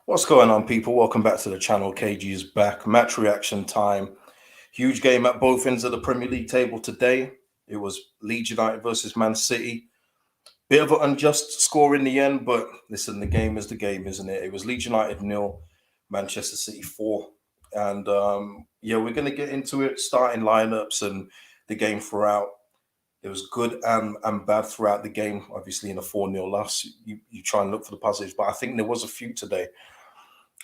What's going on, people? Welcome back to the channel. KG is back. Match reaction time. Huge game at both ends of the Premier League table today. It was Leeds United versus Man City. Bit of an unjust score in the end, but listen, the game is the game, isn't it? It was Leeds United nil, Manchester City 4. And yeah, we're going to get into it, starting lineups and the game throughout. It was good and bad throughout the game. Obviously, in a 4-0 loss, you try and look for the positives, but I think there was a few today.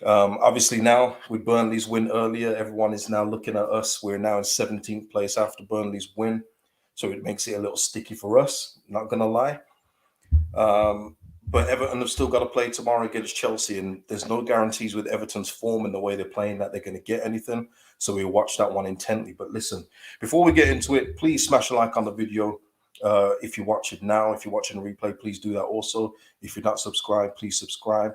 Obviously, now with Burnley's win earlier, everyone is now looking at us. We're now in 17th place after Burnley's win, so it makes it a little sticky for us. Not gonna lie, um, but Everton have still got to play tomorrow against Chelsea, and there's no guarantees with Everton's form and the way they're playing that they're going to get anything. So we'll watch that one intently. But listen, before we get into it, please smash a like on the video. If you watch it now, if you're watching the replay, please do that also. If you're not subscribed, please subscribe.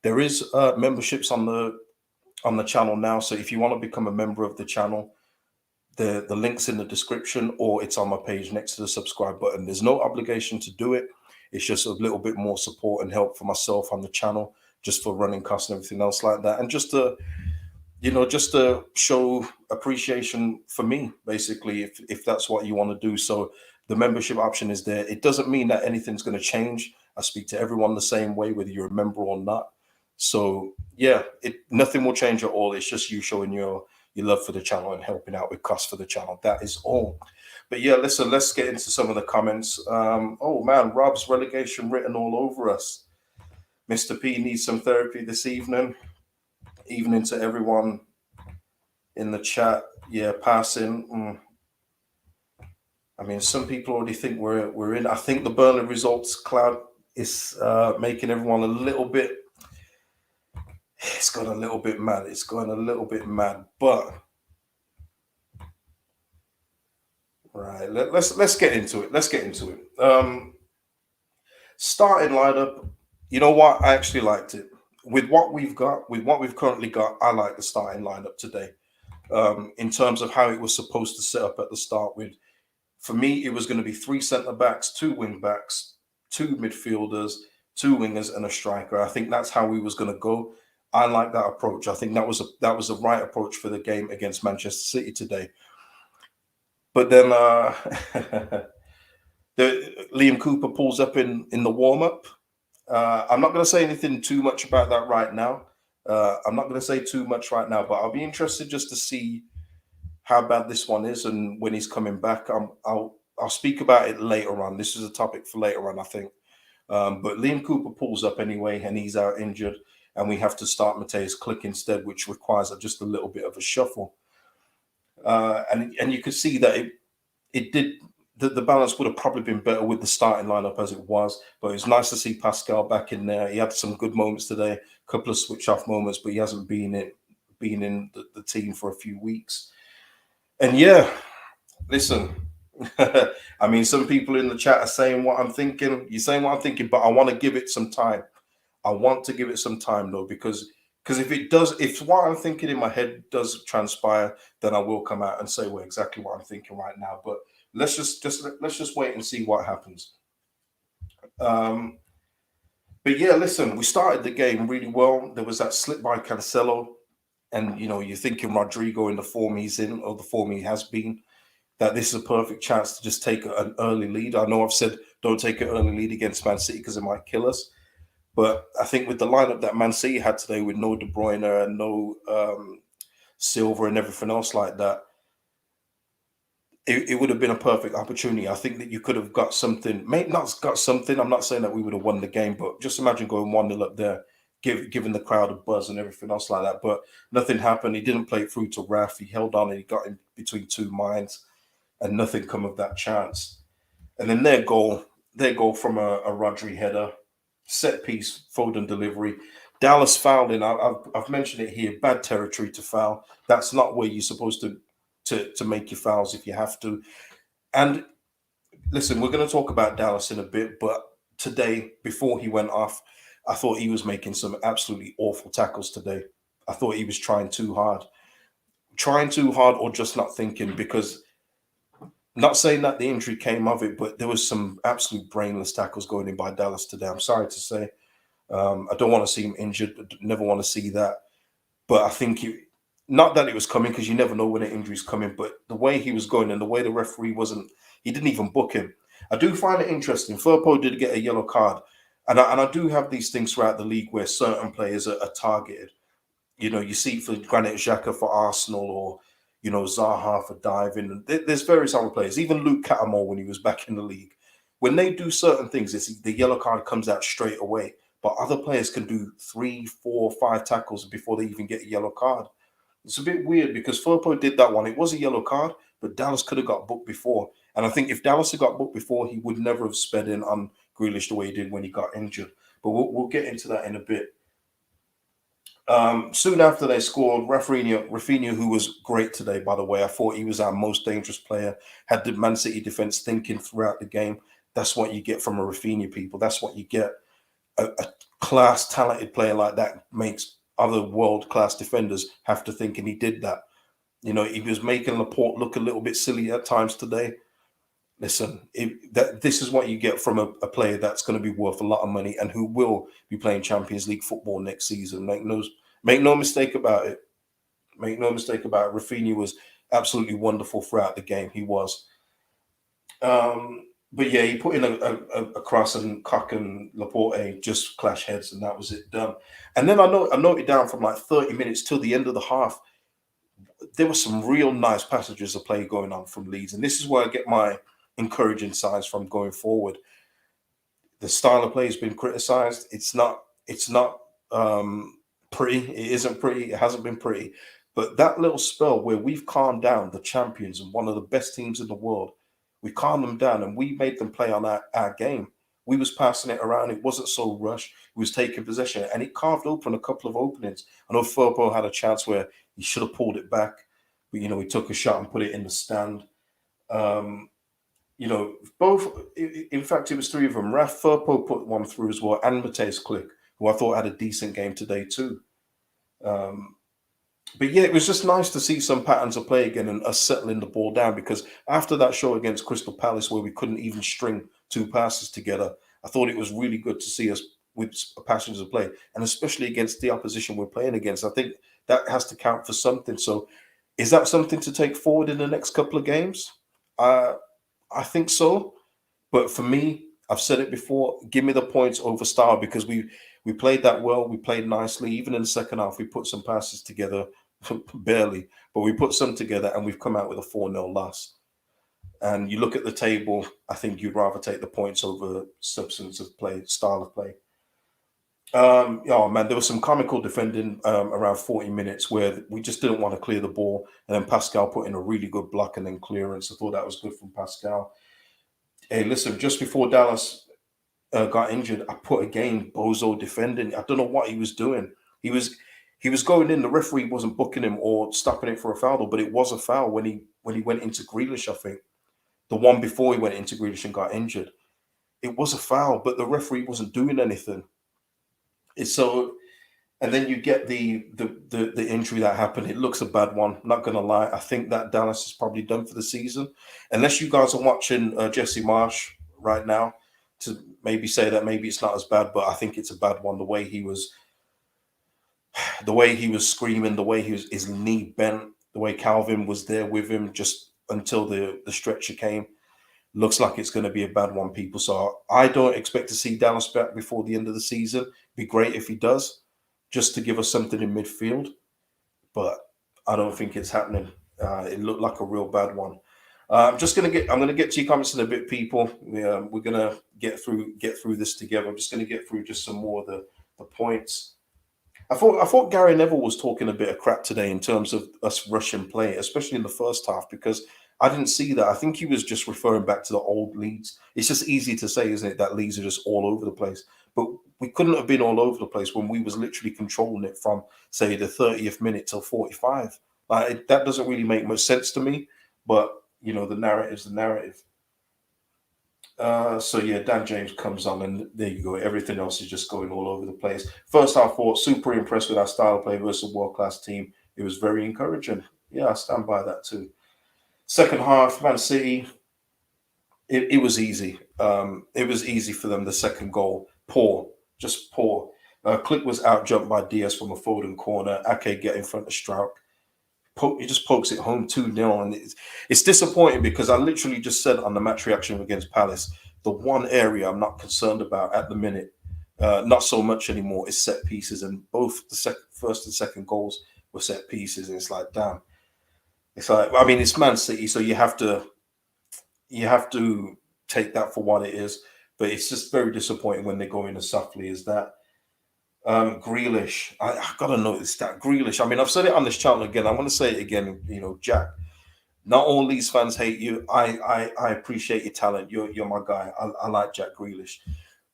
There is memberships on the channel now, so if you want to become a member of the channel, the link's in the description or it's on my page next to the subscribe button. There's no obligation to do it. It's just a little bit more support and help for myself on the channel, just for running costs and everything else like that, and just to show appreciation for me, basically, if that's what you want to do. So the membership option is there. It doesn't mean that anything's going to change. I speak to everyone the same way, whether you're a member or not. So yeah, nothing will change at all. It's just you showing your love for the channel and helping out with costs for the channel. That is all. But yeah, listen, let's get into some of the comments. Oh man, Rob's relegation written all over us. Mr. P needs some therapy this evening. Evening to everyone in the chat. Yeah, passing. I mean, some people already think we're in. I think the Burnley results cloud is making everyone a little bit. It's gone a little bit mad. It's going a little bit mad, but right. Let's get into it. Let's get into it. Starting lineup. You know what? I actually liked it with what we've got. With what we've currently got, I like the starting lineup today. In terms of how it was supposed to set up at the start. With for me, it was going to be three centre backs, two wing backs, two midfielders, two wingers, and a striker. I think that's how we was going to go. I like that approach. I think that was the right approach for the game against Manchester City today. But then Liam Cooper pulls up in the warm up. I'm not going to say anything too much about that right now. I'm not going to say too much right now, but I'll be interested just to see how bad this one is and when he's coming back. I'll speak about it later on. This is a topic for later on, I think. But Liam Cooper pulls up anyway, and he's out injured, and we have to start Mateus Click instead, which requires just a little bit of a shuffle. And you could see that it did. The balance would have probably been better with the starting lineup as it was, but it was nice to see Pascal back in there. He had some good moments today, a couple of switch off moments, but he hasn't been in the team for a few weeks. And yeah, listen, I mean, some people in the chat are saying what I'm thinking. You're saying what I'm thinking, but I want to give it some time. I want to give it some time though, because if what I'm thinking in my head does transpire, then I will come out and say well exactly what I'm thinking right now. But let's just wait and see what happens. But yeah, listen, we started the game really well. There was that slip by Cancelo, and you're thinking Rodrigo in the form he's in or the form he has been, that this is a perfect chance to just take an early lead. I know I've said don't take an early lead against Man City because it might kill us. But I think with the lineup that Man City had today, with no De Bruyne and no Silva and everything else like that, it would have been a perfect opportunity. I think that you could have got something, maybe not got something. I'm not saying that we would have won the game, but just imagine going 1-0 up there, giving the crowd a buzz and everything else like that. But nothing happened. He didn't play it through to Raf. He held on and he got in between two minds, and nothing come of that chance. And then their goal from a Rodri header, set piece, Foden delivery. Dallas fouled in. I've mentioned it here. Bad territory to foul. That's not where you're supposed to make your fouls if you have to. And listen, we're going to talk about Dallas in a bit, but today, before he went off, I thought he was making some absolutely awful tackles today. I thought he was trying too hard or just not thinking, because not saying that the injury came of it, but there was some absolute brainless tackles going in by Dallas today. I'm sorry to say. I don't want to see him injured. Never want to see that. But I think not that it was coming, because you never know when an injury's coming, but the way he was going and the way the referee he didn't even book him. I do find it interesting. Firpo did get a yellow card. And I do have these things throughout the league where certain players are targeted. You see for Granit Xhaka for Arsenal, or Zaha for diving. There's various other players. Even Luke Catamore, when he was back in the league, when they do certain things, the yellow card comes out straight away. But other players can do 3, 4, 5 tackles before they even get a yellow card. It's a bit weird because Firpo did that one. It was a yellow card, but Dallas could have got booked before. And I think if Dallas had got booked before, he would never have sped in on Grealish the way he did when he got injured. But we'll get into that in a bit. Soon after they scored, Raphinha, who was great today, by the way. I thought he was our most dangerous player, had the Man City defense thinking throughout the game. That's what you get from a Raphinha, people. That's what you get. A class, talented player like that makes other world-class defenders have to think, and he did that. He was making Laporte look a little bit silly at times today. Listen, this is what you get from a player that's going to be worth a lot of money and who will be playing Champions League football next season. Make no mistake about it. Make no mistake about it. Raphinha was absolutely wonderful throughout the game. He was. But yeah, he put in a cross, and Cock and Laporte just clash heads, and that was it, done. And then I noted down from like 30 minutes till the end of the half, there were some real nice passages of play going on from Leeds. And this is where I get my encouraging signs from going forward. The style of play has been criticised. It's not pretty. It isn't pretty. It hasn't been pretty. But that little spell where we've calmed down the champions and one of the best teams in the world, we calmed them down and we made them play on our game. We was passing it around. It wasn't so rushed. We was taking possession, and it carved open a couple of openings. I know Firpo had a chance where he should have pulled it back, but he took a shot and put it in the stand. Both. In fact, it was 3 of them. Firpo put one through as well, and Matthijs Klick, who I thought had a decent game today too. But yeah, it was just nice to see some patterns of play again and us settling the ball down, because after that show against Crystal Palace where we couldn't even string 2 passes together, I thought it was really good to see us with passions of play, and especially against the opposition we're playing against. I think that has to count for something. So is that something to take forward in the next couple of games? I think so. But for me, I've said it before, give me the points over style, because we played that well. We played nicely. Even in the second half, we put some passes together, barely, but we put some together, and we've come out with a 4-0 loss. And you look at the table, I think you'd rather take the points over substance of play, style of play. Oh man, there was some comical defending around 40 minutes where we just didn't want to clear the ball, and then Pascal put in a really good block and then clearance. I thought that was good from Pascal. Hey, listen, just before Dallas got injured, I put again Bozo defending. I don't know what he was doing. He was going in. The referee wasn't booking him or stopping it for a foul, but it was a foul when he went into Grealish. I think the one before he went into Grealish and got injured, it was a foul, but the referee wasn't doing anything. And then you get the injury that happened. It looks a bad one. Not gonna lie, I think that Dallas is probably done for the season, unless you guys are watching Jesse Marsh right now to maybe say that maybe it's not as bad. But I think it's a bad one. The way he was screaming, the way his knee bent, the way Calvin was there with him just until the stretcher came. Looks like it's going to be a bad one, people. So I don't expect to see Dallas back before the end of the season. Be great if he does, just to give us something in midfield. But I don't think it's happening. It looked like a real bad one. I'm going to get to your comments in a bit, people. We're going to get through this together. I'm just going to get through just some more of the points. I thought Gary Neville was talking a bit of crap today in terms of us rushing play, especially in the first half, because I didn't see that. I think he was just referring back to the old Leeds. It's just easy to say, isn't it, that Leeds are just all over the place. But we couldn't have been all over the place when we was literally controlling it from, say, the 30th minute till 45. That doesn't really make much sense to me. But, the narrative's the narrative. So yeah, Dan James comes on, and there you go. Everything else is just going all over the place. First half, I thought super impressed with our style of play versus a world-class team. It was very encouraging. Yeah, I stand by that too. Second half, Man City, it was easy. It was easy for them. The second goal, poor, just poor. Click was out jumped by Diaz from a Foden corner. Ake get in front of Stroud. He just pokes it home 2-0. And it's disappointing because I literally just said on the match reaction against Palace, the one area I'm not concerned about at the minute, not so much anymore, is set pieces. And both the first and second goals were set pieces. And it's like, damn. It's like, I mean, it's Man City, so you have to take that for what it is. But it's just very disappointing when they go in as softly as that. Grealish, I gotta notice that Grealish. I mean, I've said it on this channel again. I want to say it again. You know, Jack. Not all these fans hate you. I appreciate your talent. You're my guy. I like Jack Grealish,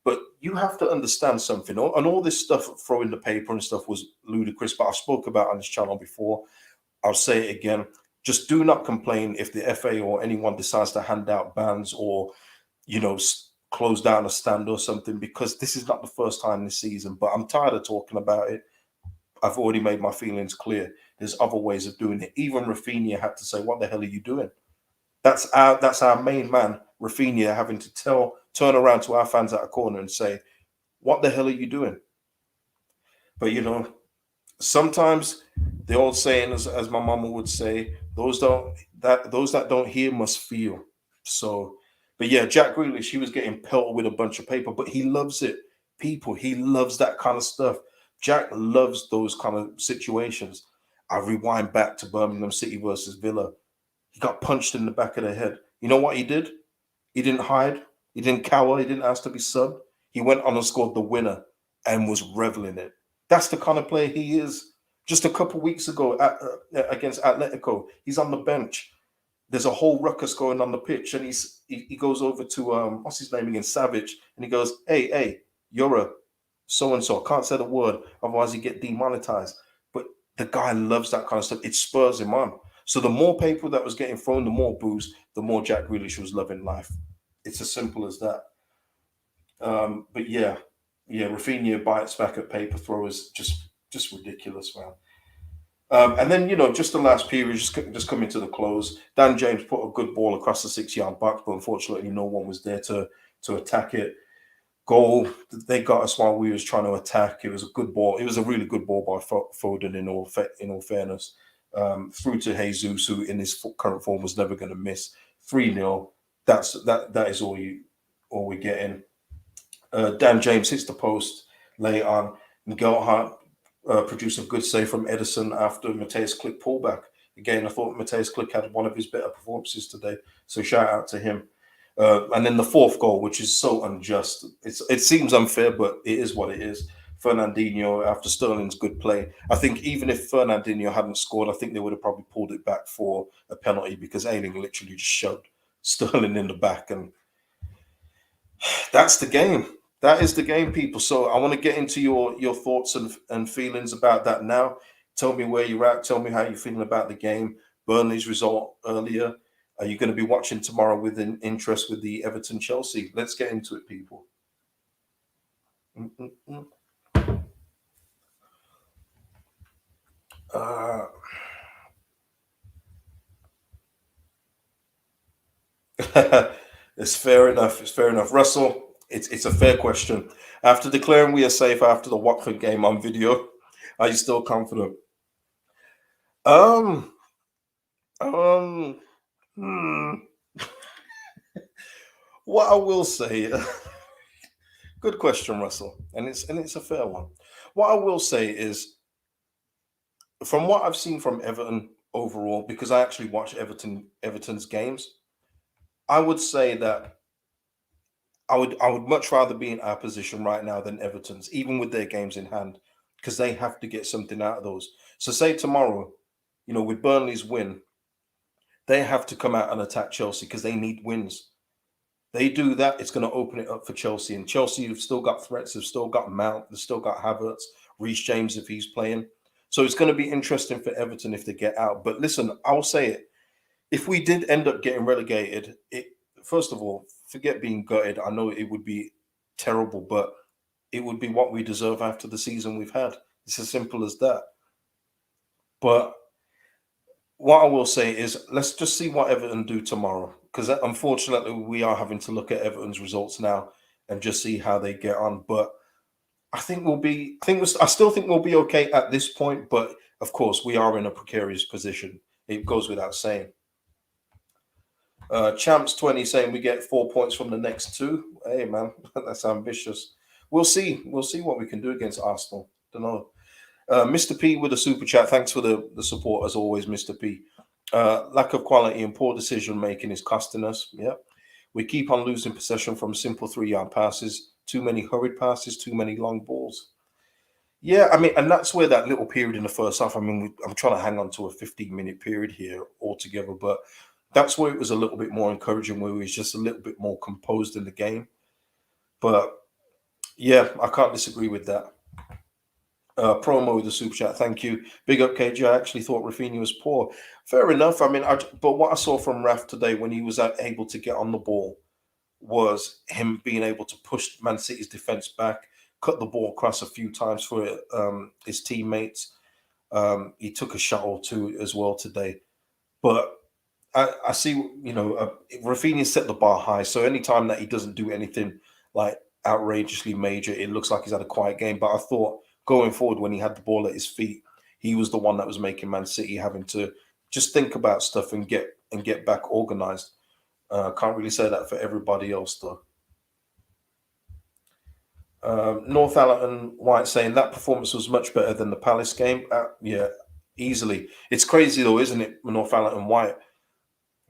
but you have to understand something. And all this stuff, throwing the paper and stuff, was ludicrous. But I've spoke about on this channel before. I'll say it again. Just do not complain if the FA or anyone decides to hand out bans or, you know, close down a stand or something, because this is not the first time this season. But I'm tired of talking about it. I've already made my feelings clear. There's other ways of doing it. Even Raphinha had to say, "What the hell are you doing?" That's our main man, Raphinha, having to turn around to our fans at a corner and say, "What the hell are you doing?" But you know, sometimes the old saying, as my mama would say, those that don't hear must feel. So, but yeah, Jack Grealish, he was getting pelted with a bunch of paper, but he loves it. People, he loves that kind of stuff. Jack loves those kind of situations. I rewind back to Birmingham City versus Villa. He got punched in the back of the head. You know what he did? He didn't hide. He didn't cower. He didn't ask to be subbed. He went on and scored the winner and was reveling it. That's the kind of player he is. Just a couple of weeks ago against Atletico, he's on the bench. There's a whole ruckus going on the pitch, and he goes over to what's his name again, Savage, and he goes, "Hey, you're a so and so. Can't say the word, otherwise you get demonetized." But the guy loves that kind of stuff. It spurs him on. So the more paper that was getting thrown, the more booze, the more Jack Grealish was loving life. It's as simple as that. But yeah, Raphinha bites back at paper throwers, just ridiculous, man. And then, you know, just the last period, just coming to the close. Dan James put a good ball across the 6-yard box, but unfortunately, no one was there to attack it. Goal, they got us while we was trying to attack. It was a good ball. It was a really good ball by Foden. In all fairness, through to Jesus, who in his current form was never going to miss. 3-0. That is all we're getting. Dan James hits the post late on, and Gelhardt produced a good save from Edison after Mateus Click pullback. Again, I thought Mateus Click had one of his better performances today, so shout out to him. And then the fourth goal, which is so unjust. It seems unfair, but it is what it is. Fernandinho, after Sterling's good play, I think even if Fernandinho hadn't scored, I think they would have probably pulled it back for a penalty, because Ayling literally just shoved Sterling in the back, and that's the game. That is the game, people. So I want to get into your thoughts and feelings about that now. Tell me where you're at. Tell me how you're feeling about the game. Burnley's result earlier. Are you going to be watching tomorrow with an interest with the Everton Chelsea? Let's get into it, people. It's fair enough. It's fair enough. Russell, it's a fair question. After declaring we are safe after the Watford game on video, are you still confident? Um, hmm. What I will say, good question, Russell, and it's a fair one. What I will say is, from what I've seen from Everton overall, because I actually watch Everton's games, I would say that I would much rather be in our position right now than Everton's, even with their games in hand, because they have to get something out of those. So say tomorrow, you know, with Burnley's win, they have to come out and attack Chelsea because they need wins. They do that, it's going to open it up for Chelsea. And Chelsea have still got threats, they've still got Mount, they've still got Havertz, Reece James if he's playing. So it's going to be interesting for Everton if they get out. But listen, I'll say it. If we did end up getting relegated, first of all, forget being gutted. I know it would be terrible, but it would be what we deserve after the season we've had. It's as simple as that. But what I will say is, let's just see what Everton do tomorrow, because unfortunately we are having to look at Everton's results now and just see how they get on. But I think we'll be. I still think we'll be okay at this point, but of course we are in a precarious position. It goes without saying. Champs 20 saying we get 4 points from the next two. Hey man, that's ambitious. We'll see. We'll see what we can do against Arsenal. Don't know. Mr. P with a super chat. Thanks for the support as always, Mr. P. Lack of quality and poor decision making is costing us. Yeah. We keep on losing possession from simple 3 yard passes, too many hurried passes, too many long balls. Yeah, I mean, and that's where that little period in the first half. I mean, I'm trying to hang on to a 15-minute period here altogether, but that's where it was a little bit more encouraging, where we was just a little bit more composed in the game. But yeah, I can't disagree with that. Promo with the super chat, thank you. Big up, KJ. I actually thought Raphinha was poor. Fair enough. I mean, but what I saw from Raf today when he was able to get on the ball was him being able to push Man City's defense back, cut the ball across a few times for his teammates. He took a shot or two as well today. But I see, Raphinha set the bar high. So anytime that he doesn't do anything like outrageously major, it looks like he's had a quiet game. But I thought going forward, when he had the ball at his feet, he was the one that was making Man City having to just think about stuff and get back organized. Can't really say that for everybody else though. North Allerton White saying that performance was much better than the Palace game. Yeah, easily. It's crazy though, isn't it, North Allerton White?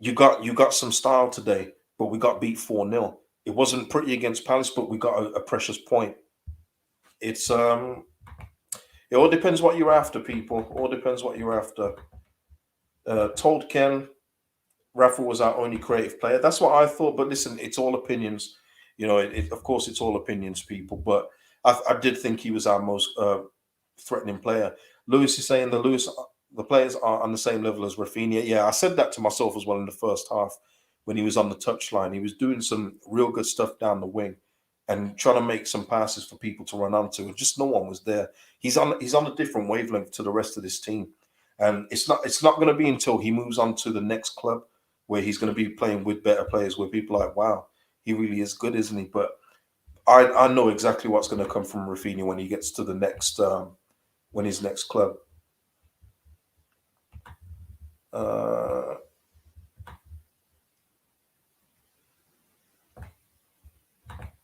You got some style today, but we got beat 4-0. It wasn't pretty against Palace, but we got a precious point. It's it all depends what you're after, people. All depends what you're after. Told Ken Rafa was our only creative player. That's what I thought. But listen, it's all opinions. Of course, it's all opinions, people. But I did think he was our most threatening player. Lewis is saying the players are on the same level as Raphinha. Yeah, I said that to myself as well in the first half when he was on the touchline. He was doing some real good stuff down the wing and trying to make some passes for people to run onto. And just no one was there. He's on a different wavelength to the rest of this team. And it's not going to be until he moves on to the next club where he's going to be playing with better players, where people are like, wow, he really is good, isn't he? But I know exactly what's going to come from Raphinha when he gets to the next when his next club.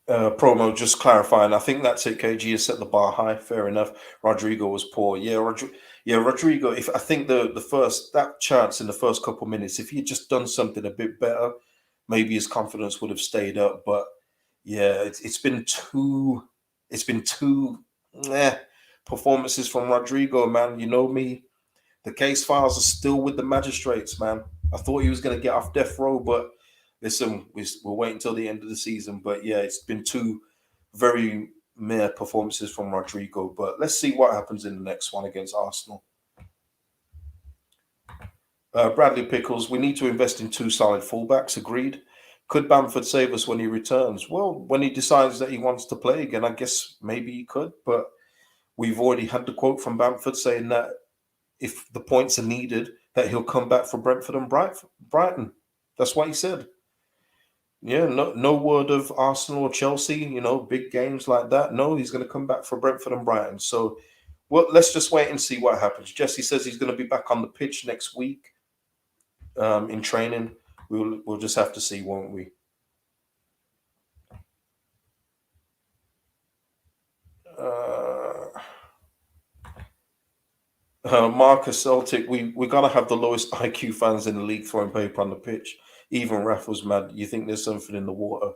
Promo just clarifying. I think that's it. KG has set the bar high. Fair enough. Rodrigo was poor. Yeah, Rodrigo. If I think the first that chance in the first couple of minutes, if he had just done something a bit better, maybe his confidence would have stayed up. But yeah, it's been two performances from Rodrigo, man. You know me. The case files are still with the magistrates, man. I thought he was going to get off death row, but listen, we'll wait until the end of the season. But yeah, it's been two very mere performances from Rodrigo. But let's see what happens in the next one against Arsenal. Bradley Pickles, we need to invest in two solid fullbacks. Agreed. Could Bamford save us when he returns? Well, when he decides that he wants to play again, I guess maybe he could. But we've already had the quote from Bamford saying that if the points are needed, that he'll come back for Brentford and Brighton. That's what he said. Yeah, no word of Arsenal or Chelsea, big games like that. No, he's going to come back for Brentford and Brighton. So, well, let's just wait and see what happens. Jesse says he's going to be back on the pitch next week in training. We'll just have to see, won't we? Marcus Celtic, we got to have the lowest IQ fans in the league throwing paper on the pitch. Even Raf was mad. You think there's something in the water?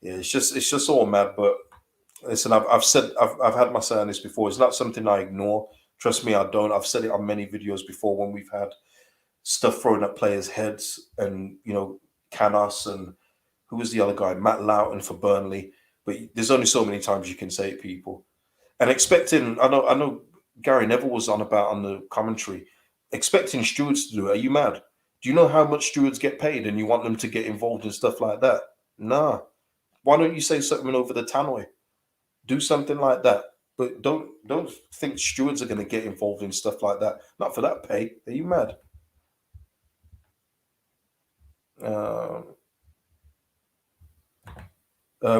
Yeah, it's just all mad. But listen, I've had my say on this before. It's not something I ignore. Trust me, I don't. I've said it on many videos before when we've had stuff thrown at players' heads, and Canos and who was the other guy, Matt Loughton for Burnley. But there's only so many times you can say it, people. And expecting, I know Gary Neville was on the commentary, expecting stewards to do it. Are you mad? Do you know how much stewards get paid and you want them to get involved in stuff like that? Nah. Why don't you say something over the tannoy? Do something like that. But don't think stewards are going to get involved in stuff like that. Not for that pay. Are you mad?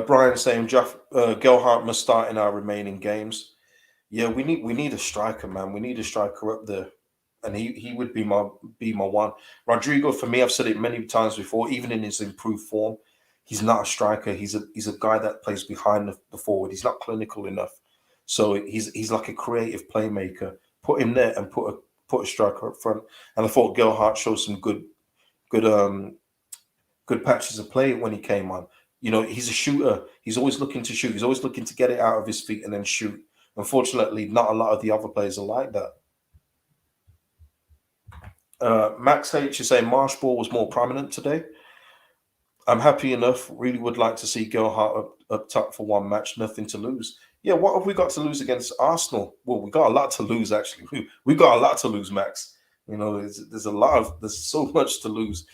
Brian saying Gelhardt must start in our remaining games. Yeah, we need a striker, man. We need a striker up there, and he would be my one. Rodrigo, for me, I've said it many times before. Even in his improved form, he's not a striker. He's a guy that plays behind the forward. He's not clinical enough. So he's like a creative playmaker. Put him there and put a striker up front. And I thought Gelhardt showed some good good patches of play when he came on. You know, he's a shooter. He's always looking to shoot. He's always looking to get it out of his feet and then shoot. Unfortunately, not a lot of the other players are like that. Max H is saying Marshball was more prominent today. I'm happy enough. Really would like to see Gelhardt up top for one match. Nothing to lose. Yeah, what have we got to lose against Arsenal? Well, we got a lot to lose actually. We got a lot to lose, Max. You know, there's so much to lose.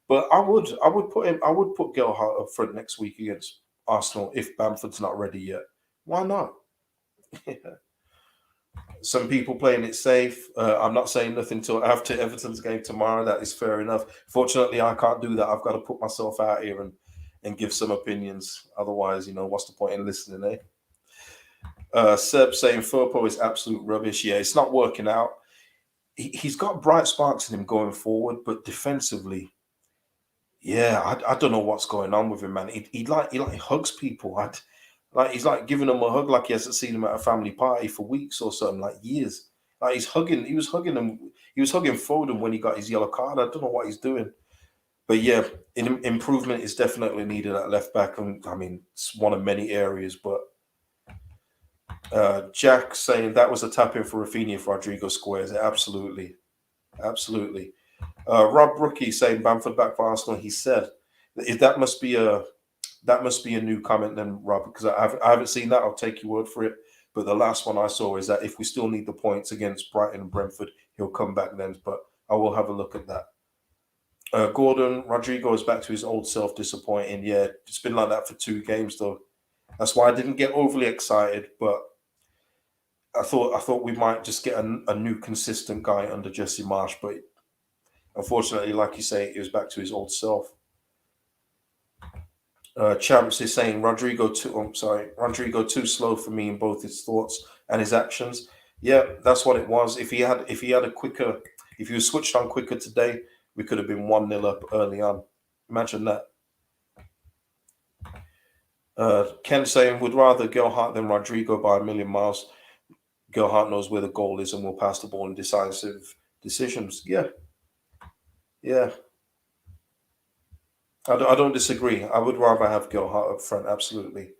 But I would put Gelhardt up front next week against Arsenal if Bamford's not ready yet. Why not? Some people playing it safe. I'm not saying nothing till after Everton's game tomorrow. That is fair enough. Fortunately, I can't do that. I've got to put myself out here and give some opinions. Otherwise, you know, what's the point in listening, eh? Seb saying Firpo is absolute rubbish. Yeah, it's not working out. He's got bright sparks in him going forward, but defensively, yeah, I don't know what's going on with him, man. He hugs people. Like he's like giving them a hug like he hasn't seen them at a family party for weeks or something, like years. Like he's hugging, he was hugging him, he was hugging Foden when he got his yellow card. I don't know what he's doing. But yeah, improvement is definitely needed at left back. And I mean, it's one of many areas. But Jack saying that was a tap in for Raphinha if Rodrigo squares it. Absolutely. Absolutely. Rob Rookie saying Bamford back for Arsenal. He said if that must be a new comment then, Rob, because I haven't seen that. I'll take your word for it. But the last one I saw is that if we still need the points against Brighton and Brentford, he'll come back then. But I will have a look at that. Gordon Rodrigo is back to his old self. Disappointing. Yeah, it's been like that for 2 games though. That's why I didn't get overly excited. But I thought we might just get a new consistent guy under Jesse Marsh. But unfortunately, like you say, he was back to his old self. Champs is saying Rodrigo too slow for me in both his thoughts and his actions. Yeah, that's what it was. If he had a quicker, if he was switched on quicker today, we could have been 1-0 up early on. Imagine that. Ken saying would rather Gelhardt than Rodrigo by a million miles. Gelhardt knows where the goal is and will pass the ball in decisive decisions. Yeah, yeah. I don't disagree. I would rather have Gelhardt up front. Absolutely.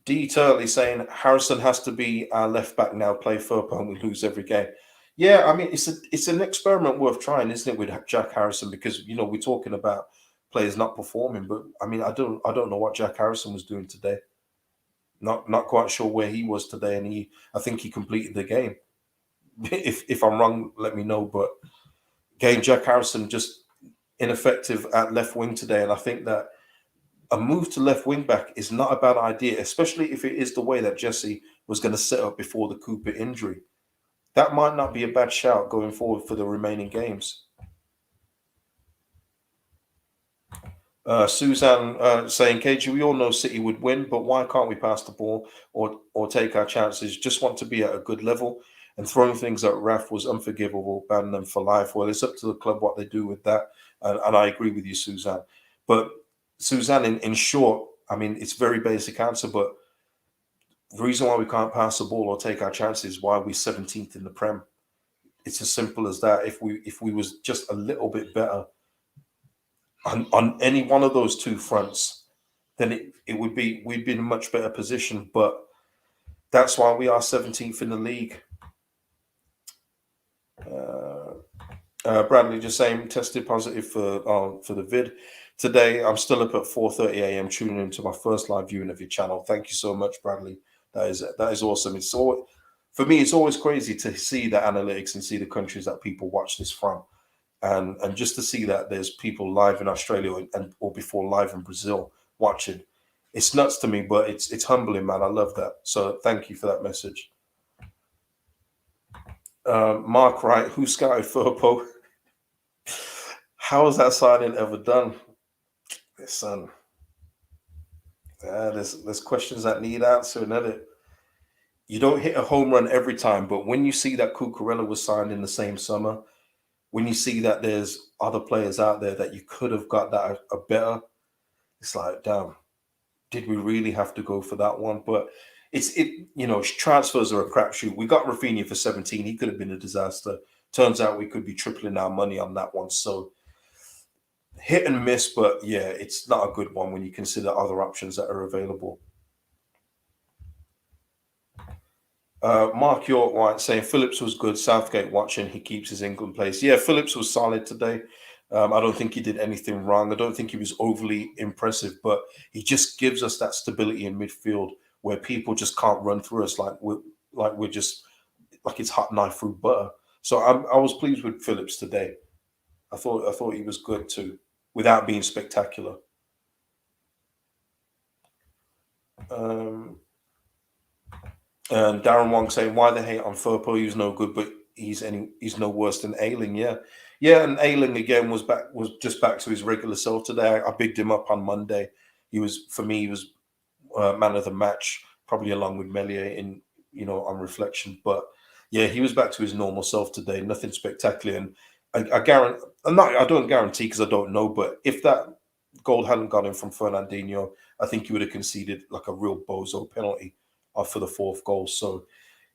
D Turley saying Harrison has to be our left back now. Play Firpo and we lose every game. Yeah, I mean it's an experiment worth trying, isn't it, with Jack Harrison? Because you know we're talking about players not performing, but I mean I don't know what Jack Harrison was doing today. Not quite sure where he was today, and I think he completed the game. If I'm wrong, let me know. But again, Jack Harrison just ineffective at left wing today, and I think that a move to left wing back is not a bad idea, especially if it is the way that Jesse was going to set up before the Cooper injury. That might not be a bad shout going forward for the remaining games. Suzanne saying, KG, we all know City would win, but why can't we pass the ball or take our chances? Just want to be at a good level, and throwing things at Raf was unforgivable, ban them for life. Well, it's up to the club what they do with that, and I agree with you, Suzanne. But Suzanne, in short, I mean, it's very basic answer, but the reason why we can't pass the ball or take our chances is why we're 17th in the Prem. It's as simple as that. If we was just a little bit better on any one of those two fronts, then we'd be in a much better position. But that's why we are 17th in the league. Bradley just saying tested positive for the vid today. I'm still up at 4:30 a.m. tuning into my first live viewing of your channel. Thank you so much, Bradley. That is awesome. It's all for me. It's always crazy to see the analytics and see the countries that people watch this from, and just to see that there's people live in Australia or before live in Brazil watching. It's nuts to me, but it's humbling, man. I love that. So thank you for that message. Mark Wright, who scouted Firpo? How was that signing ever done? Listen, There's questions that need answering. You don't hit a home run every time, but when you see that Cucurella was signed in the same summer, when you see that there's other players out there that you could have got that a better, it's like, damn, did we really have to go for that one? But transfers are a crapshoot. We got Raphinha for 17. He could have been a disaster. Turns out we could be tripling our money on that one. So hit and miss, but yeah, it's not a good one when you consider other options that are available. Mark York White saying Phillips was good. Southgate watching. He keeps his England place. Yeah, Phillips was solid today. I don't think he did anything wrong. I don't think he was overly impressive, but he just gives us that stability in midfield where people just can't run through us like we're just like it's hot knife through butter. So I was pleased with Phillips today. I thought he was good too, without being spectacular. Um, And Darren Wong saying, "Why the hate on Firpo? He's no good, but he's no worse than Ailing." Yeah, yeah. And Ailing again was just back to his regular self today. I bigged him up on Monday. He was for me. He was man of the match, probably along with Melier in on reflection. But yeah, he was back to his normal self today. Nothing spectacular. And I guarantee. I don't guarantee because I don't know. But if that goal hadn't gone in from Fernandinho, I think he would have conceded like a real bozo penalty for the fourth goal. So,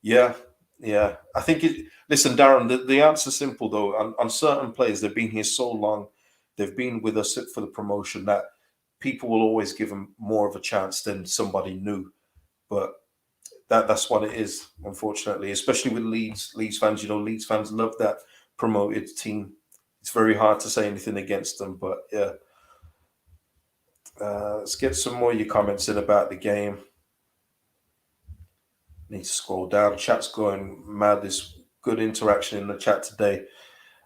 yeah, yeah. I think it. Listen, Darren, the answer's simple though. On certain players, they've been here so long, they've been with us for the promotion that people will always give them more of a chance than somebody new. But that's what it is, unfortunately. Especially with Leeds fans. Leeds fans love that promoted team. It's very hard to say anything against them. But yeah, let's get some more of your comments in about the game. Need to scroll down. Chat's going mad. There's good interaction in the chat today.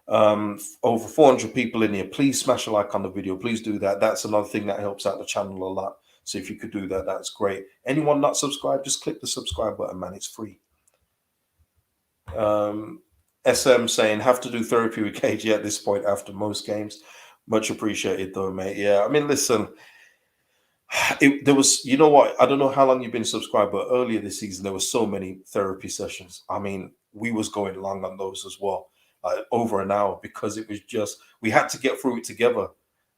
Over 400 people in here. Please smash a like on the video. Please do that. That's another thing that helps out the channel a lot. So if you could do that, that's great. Anyone not subscribed, just click the subscribe button, man. It's free. SM saying, have to do therapy with KG at this point after most games. Much appreciated, though, mate. Yeah, I mean, listen, there was, you know what? I don't know how long you've been subscribed, but earlier this season there were so many therapy sessions. I mean, we was going long on those as well, over an hour, because it was just we had to get through it together,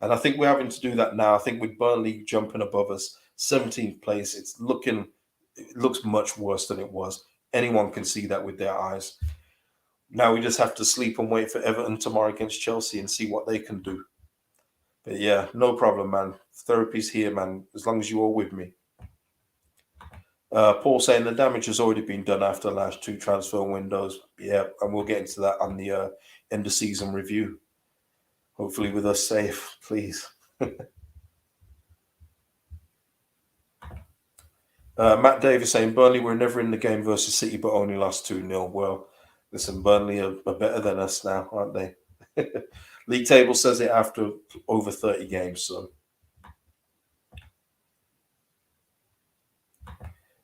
and I think we're having to do that now. I think with Burnley jumping above us, 17th place, it looks much worse than it was. Anyone can see that with their eyes. Now we just have to sleep and wait for Everton tomorrow against Chelsea and see what they can do. But yeah, no problem, man. Therapy's here, man, as long as you're all with me. Paul saying the damage has already been done after the last two transfer windows. Yeah, and we'll get into that on the end of season review. Hopefully with us safe, please. Matt Davis saying Burnley were never in the game versus City, but only lost 2-0. Well, listen, Burnley are better than us now, aren't they? League table says it after over 30 games, so.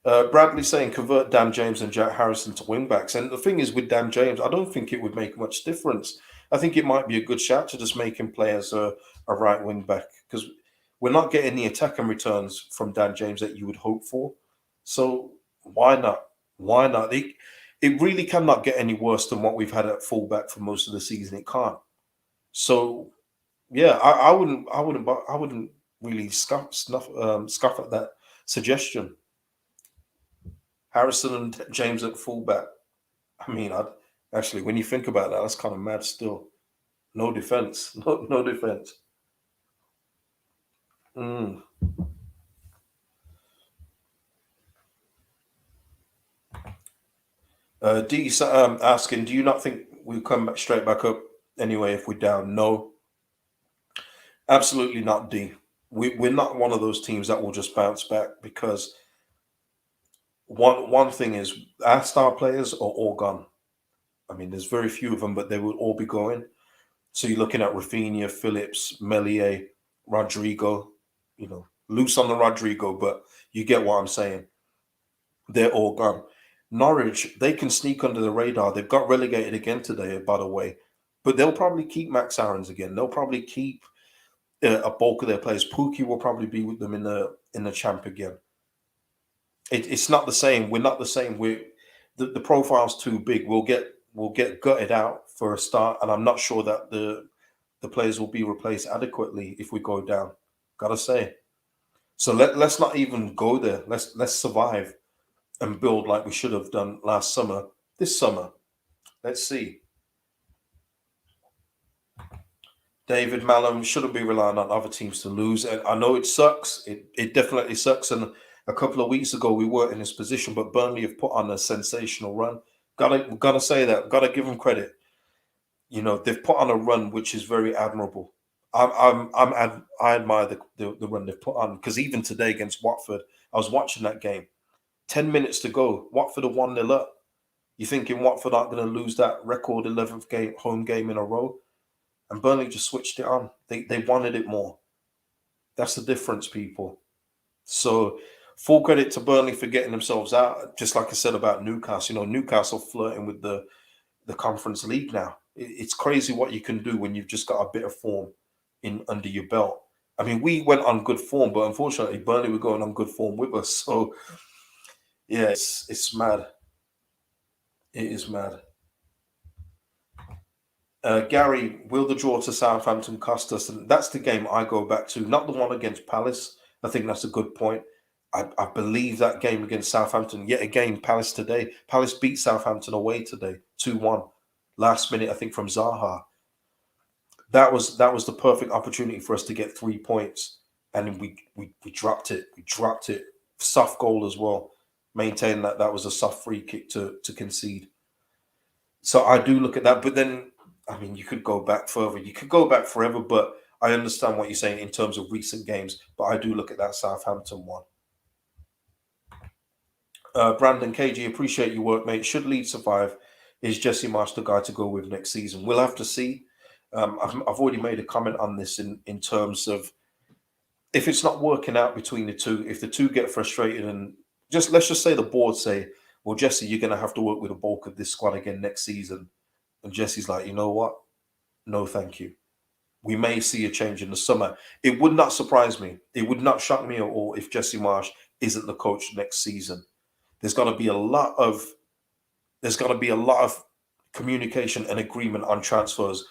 Bradley saying convert Dan James and Jack Harrison to wingbacks. And the thing is with Dan James, I don't think it would make much difference. I think it might be a good shout to just make him play as a right wing back, because we're not getting the attacking returns from Dan James that you would hope for. So why not? Why not? It really cannot get any worse than what we've had at fullback for most of the season. It can't. So yeah, I wouldn't really scoff at that suggestion. Harrison and James at fullback. I mean, actually, when you think about that, that's kind of mad still. No defense. No defense. Mm. D asking, do you not think we'll come back straight back up anyway if we're down? No, absolutely not, D. We're not one of those teams that will just bounce back, because one thing is our star players are all gone. I mean, there's very few of them, but they will all be going. So you're looking at Raphinha, Phillips, Melier, Rodrigo, loose on the Rodrigo, but you get what I'm saying. They're all gone. Norwich, they can sneak under the radar. They've got relegated again today, by the way, but they'll probably keep Max Aarons again. They'll probably keep a bulk of their players. Pookie will probably be with them in the champ again. It's not the same. We're not the same. The profile's too big. We'll get gutted out for a start, and I'm not sure that the players will be replaced adequately if we go down. Gotta say. So let's not even go there. Let's survive and build like we should have done last summer. This summer, let's see. David Mallam shouldn't be relying on other teams to lose. And I know it sucks. It definitely sucks. And a couple of weeks ago we weren't in this position, but Burnley have put on a sensational run. Gotta say that. Gotta give them credit. They've put on a run which is very admirable. I admire the run they've put on, because even today against Watford, I was watching that game. 10 minutes to go, Watford are 1-0 up. You thinking Watford aren't going to lose that record 11th game home game in a row? And Burnley just switched it on. They wanted it more. That's the difference, people. So full credit to Burnley for getting themselves out. Just like I said about Newcastle, Newcastle flirting with the Conference League now. It's crazy what you can do when you've just got a bit of form in under your belt. I mean, we went on good form, but unfortunately, Burnley were going on good form with us. So yeah, it's mad. It is mad. Gary, will the draw to Southampton cost us? And that's the game I go back to, not the one against Palace. I think that's a good point. I believe that game against Southampton, yet again, Palace today. Palace beat Southampton away today, 2-1. Last minute, I think, from Zaha. That was the perfect opportunity for us to get 3 points. And we dropped it. We dropped it. Soft goal as well. Maintain that was a soft free kick to concede. So I do look at that. But then, I mean, you could go back further. You could go back forever, but I understand what you're saying in terms of recent games. But I do look at that Southampton one. Brandon KG, appreciate your work, mate. Should Leeds survive? Is Jesse Marsh the guy to go with next season? We'll have to see. I've already made a comment on this in terms of, if it's not working out between the two, if the two get frustrated, and let's just say the board say, well, Jesse, you're going to have to work with a bulk of this squad again next season. And Jesse's like, you know what? No, thank you. We may see a change in the summer. It would not surprise me. It would not shock me at all if Jesse Marsh isn't the coach next season. There's got to be a lot of communication and agreement on transfers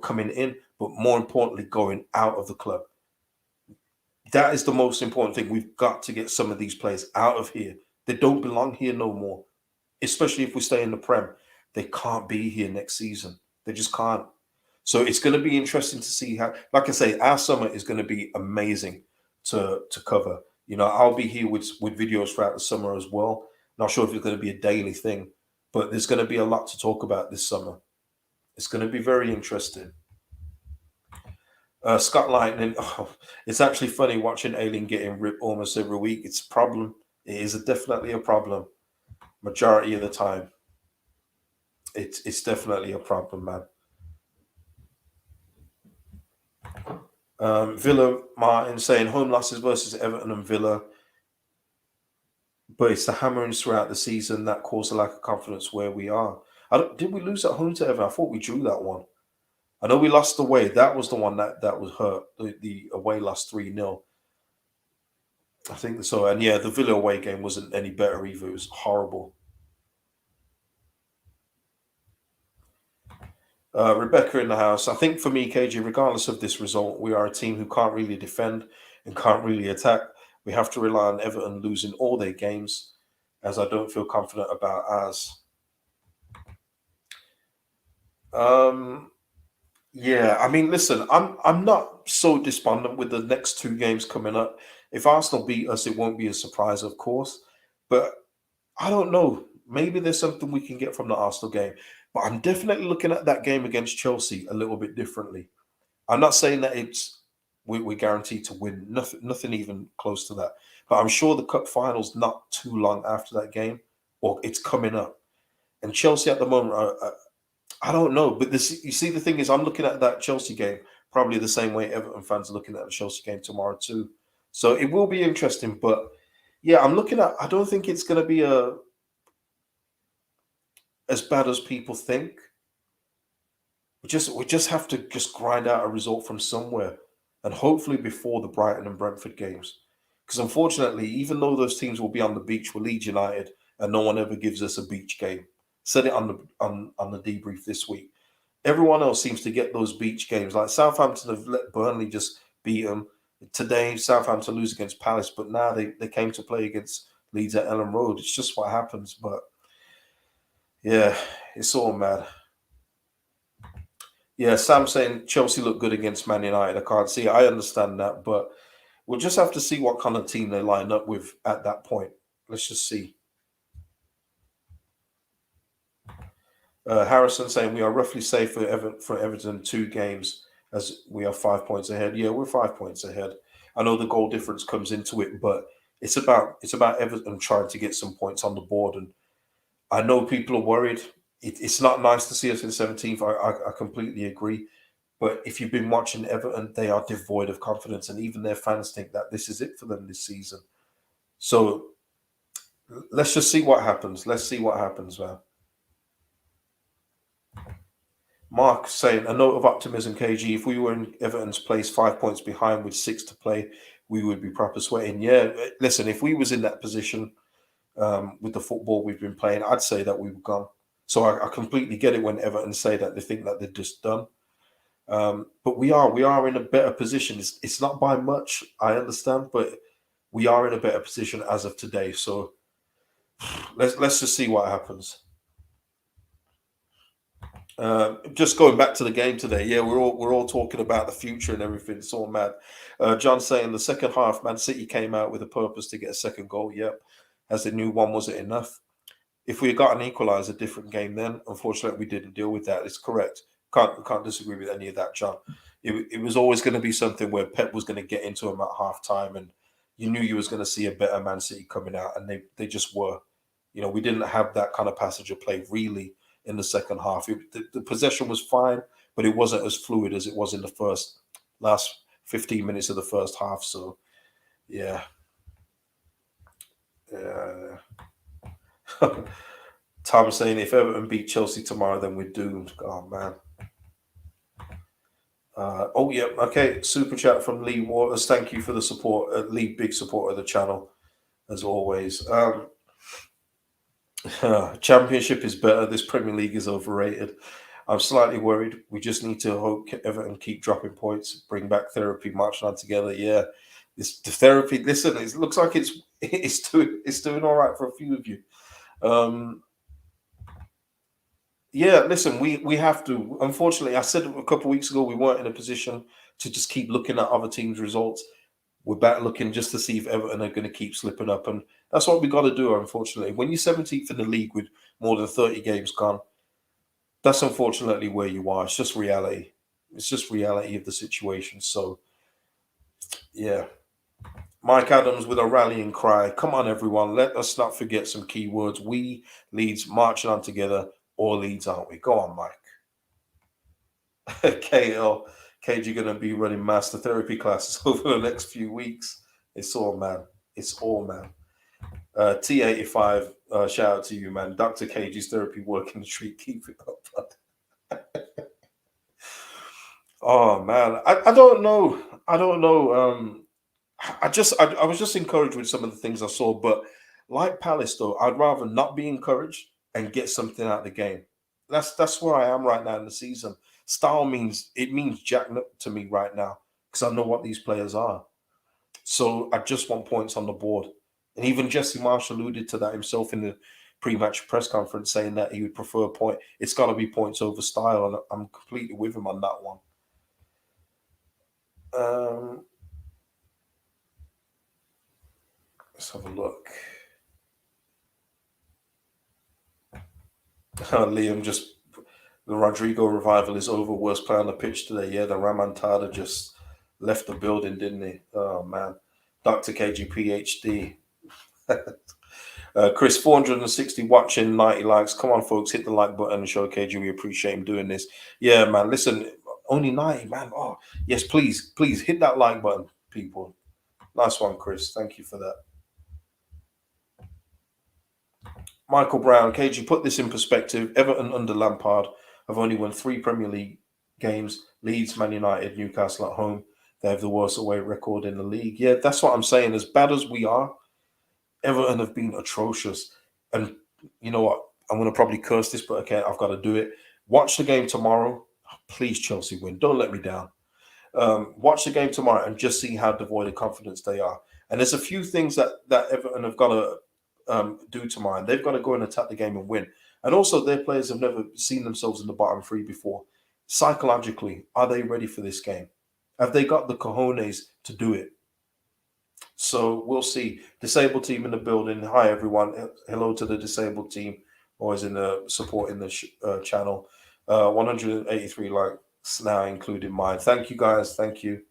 coming in, but more importantly, going out of the club. That is the most important thing. We've got to get some of these players out of here. They don't belong here no more, especially if we stay in the Prem. They can't be here next season. They just can't. So it's going to be interesting to see how, like I say, our summer is going to be amazing to cover. I'll be here with videos throughout the summer as well. Not sure if it's going to be a daily thing, but there's going to be a lot to talk about this summer. It's going to be very interesting. Scott Lightning, it's actually funny watching Alien getting ripped almost every week. It's a problem. It is definitely a problem. Majority of the time, it's definitely a problem, man. Villa Martin saying home losses versus Everton and Villa, but it's the hammerings throughout the season that cause a lack of confidence where we are. Did we lose at home to Everton? I thought we drew that one. I know we lost away. That was the one that was hurt. The away lost 3-0. I think so. And yeah, the Villa away game wasn't any better either. It was horrible. Rebecca in the house. I think for me, KG, regardless of this result, we are a team who can't really defend and can't really attack. We have to rely on Everton losing all their games, as I don't feel confident about ours. Yeah, I mean, listen, I'm not so despondent with the next two games coming up. If Arsenal beat us, it won't be a surprise, of course. But I don't know. Maybe there's something we can get from the Arsenal game. But I'm definitely looking at that game against Chelsea a little bit differently. I'm not saying that we're guaranteed to win. Nothing even close to that. But I'm sure the cup final's not too long after that game, or it's coming up. And Chelsea at the moment I don't know, but you see, the thing is, I'm looking at that Chelsea game probably the same way Everton fans are looking at the Chelsea game tomorrow too. So it will be interesting, but yeah, I'm looking at. I don't think it's going to be as bad as people think. We just have to just grind out a result from somewhere. and hopefully before the Brighton and Brentford games. Because unfortunately, even though those teams will be on the beach with Leeds United, and no one ever gives us a beach game, said it on the debrief this week. Everyone else seems to get those beach games. Like Southampton have let Burnley just beat them. Today, Southampton lose against Palace, but now they came to play against Leeds at Elland Road. It's just what happens. But yeah, it's all mad. Yeah, Sam saying Chelsea look good against Man United. I can't see it. I understand that, but we'll just have to see what kind of team they line up with at that point. Let's just see. Harrison saying we are roughly safe for Everton 2 games as we are 5 points ahead. Yeah, we're 5 points ahead. I know the goal difference comes into it, but it's about Everton trying to get some points on the board. And I know people are worried. It's not nice to see us in 17th. I completely agree. But if you've been watching Everton, they are devoid of confidence, and even their fans think that this is it for them this season. So let's just see what happens. Let's see what happens, man. Mark saying a note of optimism, KG. If we were in Everton's place, 5 points behind with 6 to play, we would be proper sweating. Yeah, listen, if we was in that position with the football we've been playing, I'd say that we were gone. So I completely get it when Everton say that they think that they're just done. But we are in a better position. It's not by much, I understand, but we are in a better position as of today. So let's just see what happens. Just going back to the game today, yeah, we're all talking about the future and everything. It's all mad. John saying the second half, Man City came out with a purpose to get a second goal. Yep, as they knew one wasn't enough. If we had got an equaliser, different game then. Unfortunately, we didn't deal with that. It's correct. Can't disagree with any of that, John. It was always going to be something where Pep was going to get into him at half time, and you knew you was going to see a better Man City coming out, and they just were. We didn't have that kind of passage of play really in the second half. The possession was fine, but it wasn't as fluid as it was in the last 15 minutes of the first half. So, yeah. Tom saying if Everton beat Chelsea tomorrow, then we're doomed. Oh, man. Oh, yeah. Okay. Super chat from Lee Waters. Thank you for the support. Lee, big supporter of the channel, as always. Championship is better. This Premier League is overrated. I'm slightly worried. We just need to hope Everton keep dropping points, bring back therapy, marching on together. Yeah, the therapy. Listen, it looks like it's doing all right for a few of you. Yeah, listen, we have to. Unfortunately, I said a couple of weeks ago we weren't in a position to just keep looking at other teams' results. We're back looking just to see if Everton are going to keep slipping up, and that's what we got to do. Unfortunately, when you're 17th in the league with more than 30 games gone, that's unfortunately where you are. It's just reality. It's just reality of the situation. So, yeah. Mike Adams with a rallying cry. Come on, everyone. Let us not forget some key words. We Leeds marching on together, or Leeds, aren't we? Go on, Mike. KL. KG going to be running master therapy classes over the next few weeks. It's all, man. It's all, man. T85, shout out to you, man. Dr. KG's therapy working the street. Keep it up. Oh, man. I don't know. I don't know. I was just encouraged with some of the things I saw, but like Palace, though, I'd rather not be encouraged and get something out of the game. That's where I am right now in the season. Style means jack to me right now because I know what these players are. So I just want points on the board. And even Jesse Marsh alluded to that himself in the pre-match press conference, saying that he would prefer a point. It's got to be points over style, and I'm completely with him on that one. Let's have a look. Liam just the Rodrigo revival is over. Worst player on the pitch today. Yeah, the Ramontada just left the building, didn't he? Oh man, Dr. KG PhD. Chris 460 watching 90 likes. Come on, folks, hit the like button and show KG we appreciate him doing this. Yeah, man. Listen, only 90, man. Oh yes, please hit that like button, people. Nice one, Chris. Thank you for that. Michael Brown, KG, put this in perspective. Everton under Lampard have only won 3 Premier League games. Leeds, Man United, Newcastle at home. They have the worst away record in the league. Yeah, that's what I'm saying. As bad as we are, Everton have been atrocious. And you know what? I'm going to probably curse this, but okay, I've got to do it. Watch the game tomorrow. Please, Chelsea win. Don't let me down. Watch the game tomorrow and just see how devoid of confidence they are. And there's a few things that Everton have got to do tomorrow. They've got to go and attack the game and win. And also, their players have never seen themselves in the bottom three before. Psychologically, are they ready for this game? Have they got the cojones to do it? So we'll see. Disabled team in the building. Hi, everyone. Hello to the disabled team. Always in the support in the channel. 183 likes now, including mine. Thank you, guys. Thank you.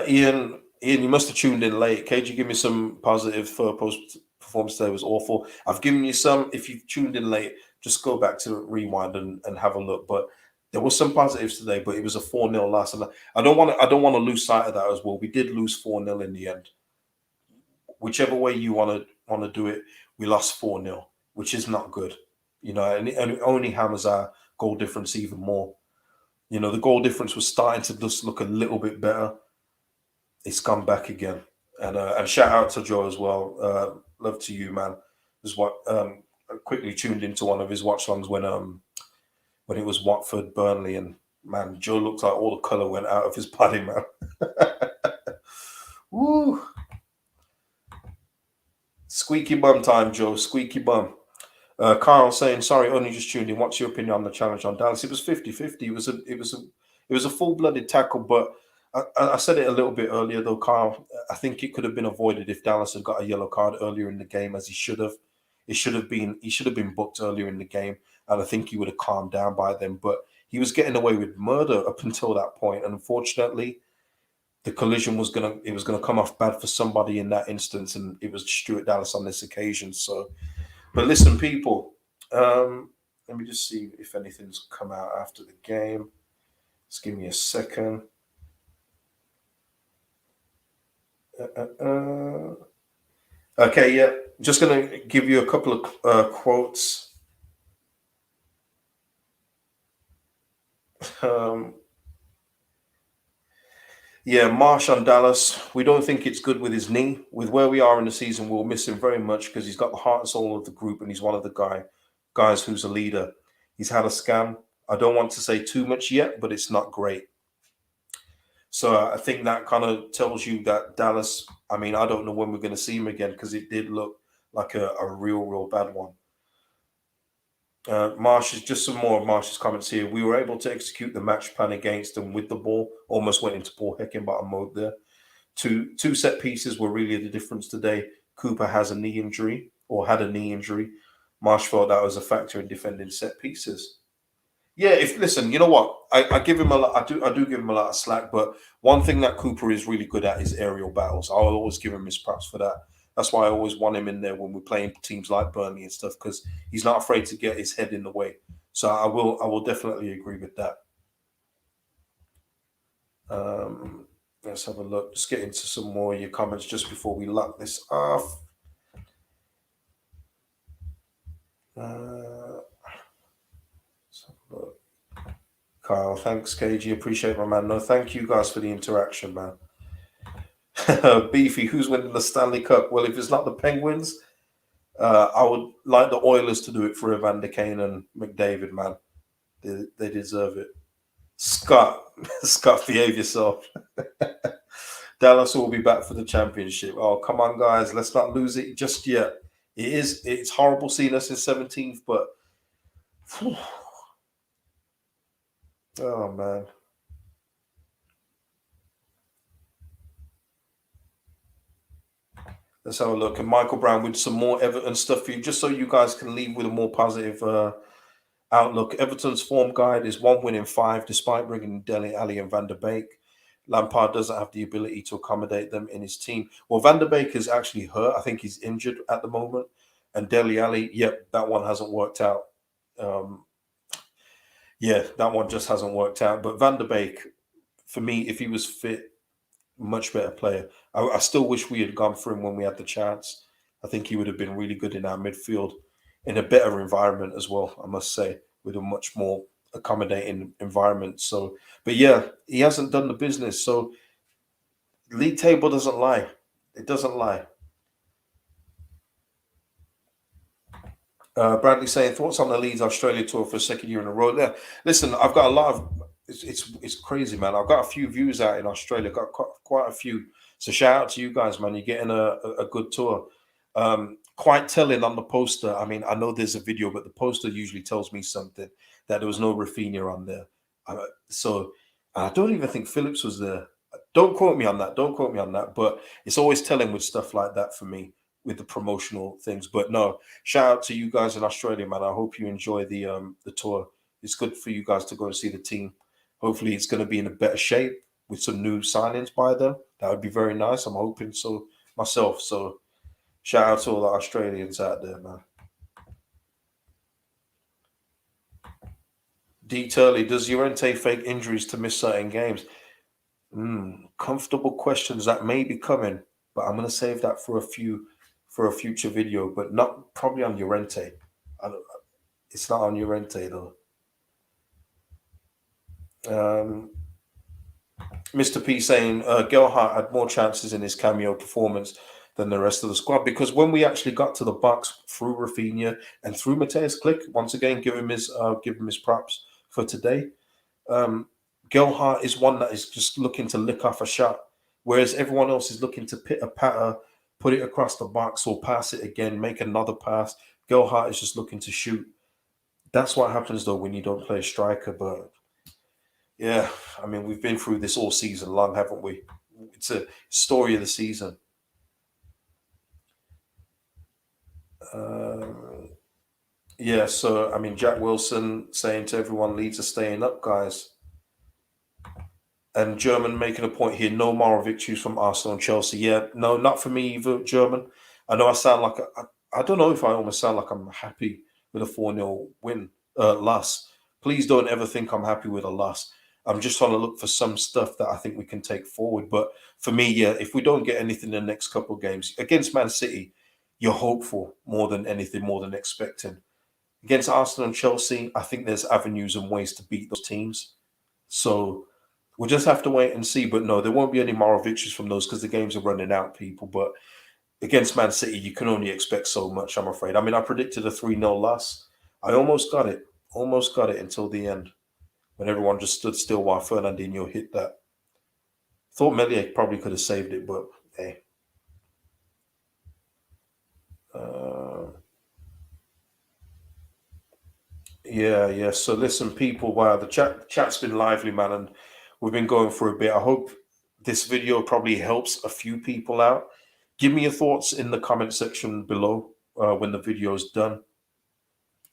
Ian, you must have tuned in late. KG, give me some positive for post performance today was awful. I've given you some. If you've tuned in late, just go back to rewind and have a look. But there was some positives today, but it was a 4-0 loss. And I don't want to lose sight of that as well. We did lose 4-0 in the end. Whichever way you want to do it, we lost 4-0, which is not good. You know, and it only hammers our goal difference even more. You know, the goal difference was starting to just look a little bit better. It's come back again. And shout out to Joe as well. Love to you, man. Is what I quickly tuned into one of his watch longs when it was Watford Burnley, and man, Joe looked like all the colour went out of his body, man. Woo! Squeaky bum time, Joe. Squeaky bum. Carl saying, sorry, only just tuned in. What's your opinion on the challenge on Dallas? It was 50-50. It was a full-blooded tackle, but I said it a little bit earlier though, Carl. I think it could have been avoided if Dallas had got a yellow card earlier in the game, as he should have. He should have been booked earlier in the game, and I think he would have calmed down by then. But he was getting away with murder up until that point, and unfortunately, the collision was gonna come off bad for somebody in that instance, and it was Stuart Dallas on this occasion. So, but listen, people, let me just see if anything's come out after the game. Just give me a second. Okay, yeah. Just going to give you a couple of quotes. Yeah, Marsh on Dallas. We don't think it's good with his knee. With where we are in the season, we'll miss him very much because he's got the heart and soul of the group, and he's one of the guys who's a leader. He's had a scam. I don't want to say too much yet, but it's not great. So I think that kind of tells you that Dallas, I mean, I don't know when we're going to see him again because it did look like a real bad one. Marsh's, just some more of Marsh's comments here. We were able to execute the match plan against them with the ball. Almost went into poor Heckingbottom mode there. Two set pieces were really the difference today. Cooper has a knee injury or had a knee injury. Marsh felt that was a factor in defending set pieces. Yeah, if listen, you know what? I give him a lot. I do give him a lot of slack. But one thing that Cooper is really good at is aerial battles. I'll always give him his props for that. That's why I always want him in there when we're playing teams like Burnley and stuff, because he's not afraid to get his head in the way. So I will definitely agree with that. Let's have a look. Just get into some more of your comments just before we lock this off. Let's have a look. Kyle, thanks, KG. Appreciate my man. No, thank you guys for the interaction, man. Beefy, who's winning the Stanley Cup? Well, if it's not the Penguins, I would like the Oilers to do it for Evander Kane and McDavid, man. They deserve it. Scott, behave yourself. Dallas will be back for the championship. Oh, come on, guys. Let's not lose it just yet. It's horrible seeing us in 17th, but oh, man. Let's have a look. And Michael Brown with some more Everton stuff for you, just so you guys can leave with a more positive outlook. Everton's form guide is 1 win in 5, despite bringing Dele Alli and Van der Beek. Lampard doesn't have the ability to accommodate them in his team. Well, Van der Beek is actually hurt. I think he's injured at the moment. And Dele Alli, yep, that one hasn't worked out. Yeah, that one just hasn't worked out. But Van der Beek, for me, if he was fit, much better player. I still wish we had gone for him when we had the chance. I think he would have been really good in our midfield in a better environment as well, I must say, with a much more accommodating environment. So, but yeah, he hasn't done the business. So, league table doesn't lie. It doesn't lie. Bradley saying thoughts on the Leeds Australia tour for a second year in a row. There, listen, I've got a lot of. It's crazy, man. I've got a few views out in Australia. Got quite a few. So shout out to you guys, man. You're getting a good tour. Quite telling on the poster. I mean, I know there's a video, but the poster usually tells me something that there was no Raphinha on there. So I don't even think Phillips was there. Don't quote me on that. Don't quote me on that. But it's always telling with stuff like that for me with the promotional things. But no, shout out to you guys in Australia, man. I hope you enjoy the tour. It's good for you guys to go and see the team. Hopefully, it's going to be in a better shape with some new signings by them. That would be very nice. I'm hoping so myself. So, shout out to all the Australians out there, man. D Turley, does Llorente fake injuries to miss certain games? Comfortable questions that may be coming, but I'm going to save that for a future video, but not probably on Llorente. It's not on Llorente though. Mr. P saying Gelhardt had more chances in his cameo performance than the rest of the squad because when we actually got to the box through Raphinha and through Mateus Click, once again give him his props for today. Gelhardt is one that is just looking to lick off a shot, whereas everyone else is looking to pit a patter, put it across the box or pass it again, make another pass. Gelhardt is just looking to shoot. That's what happens though when you don't play a striker. But yeah, I mean we've been through this all season long, haven't we? It's a story of the season. Yeah, so I mean Jack Wilson saying to everyone, Leeds are staying up, guys. And German making a point here, no moral victories from Arsenal and Chelsea. Yeah, no, not for me either, German. I know I sound like, I don't know if I almost sound like I'm happy with a 4-0 win, loss. Please don't ever think I'm happy with a loss. I'm just trying to look for some stuff that I think we can take forward. But for me, yeah, if we don't get anything in the next couple of games, against Man City, you're hopeful more than anything, more than expecting. Against Arsenal and Chelsea, I think there's avenues and ways to beat those teams. So we'll just have to wait and see. But no, there won't be any moral victories from those because the games are running out, people. But against Man City, you can only expect so much, I'm afraid. I mean, I predicted a 3-0 loss. I almost got it until the end when everyone just stood still while Fernandinho hit that. Thought Melier probably could have saved it, but hey. Yeah. So listen, people, wow, the chat's been lively, man, and we've been going for a bit. I hope this video probably helps a few people out. Give me your thoughts in the comment section below when the video is done.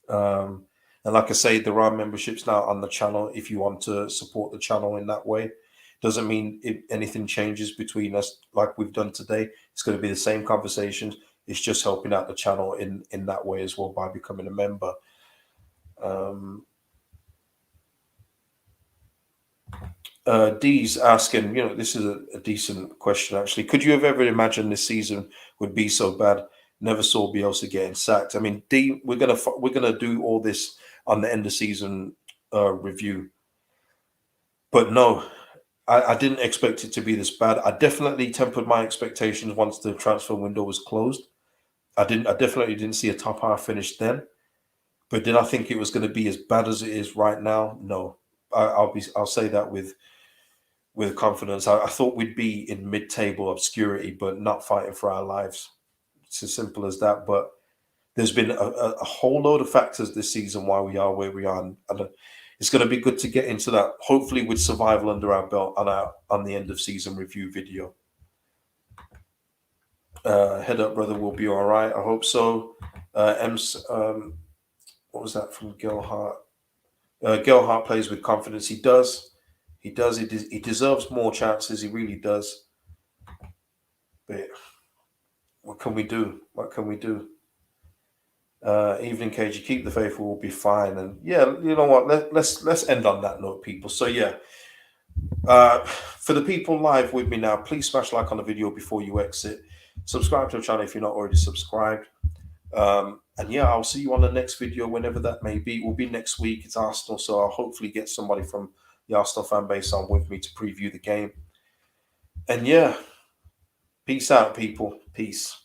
And like I say, there are memberships now on the channel if you want to support the channel in that way. Doesn't mean if anything changes between us like we've done today. It's going to be the same conversations. It's just helping out the channel in that way as well by becoming a member. D's asking, this is a decent question actually. Could you have ever imagined this season would be so bad? Never saw Bielsa getting sacked. I mean, D, we're gonna do all this on the end of season review, but no, I didn't expect it to be this bad. I definitely tempered my expectations once the transfer window was closed. I definitely didn't see a top half finish then, but did I think it was going to be as bad as it is right now? No, I'll say that with confidence. I thought we'd be in mid-table obscurity, but not fighting for our lives. It's as simple as that. But there's been a whole load of factors this season why we are where we are, and it's going to be good to get into that. Hopefully, with survival under our belt on the end of season review video. Head up, brother. We'll be all right. I hope so. What was that from Gelhardt? Gelhardt plays with confidence. He does. He does. He deserves more chances. He really does. But what can we do? What can we do? Evening cage, you keep the faithful, will be fine. And yeah, you know what? Let's end on that note, people. So yeah, for the people live with me now, please smash like on the video before you exit. Subscribe to the channel if you're not already subscribed. And yeah, I'll see you on the next video, whenever that may be. It will be next week. It's Arsenal, so I'll hopefully get somebody from the Arsenal fan base on with me to preview the game. And yeah, peace out, people. Peace.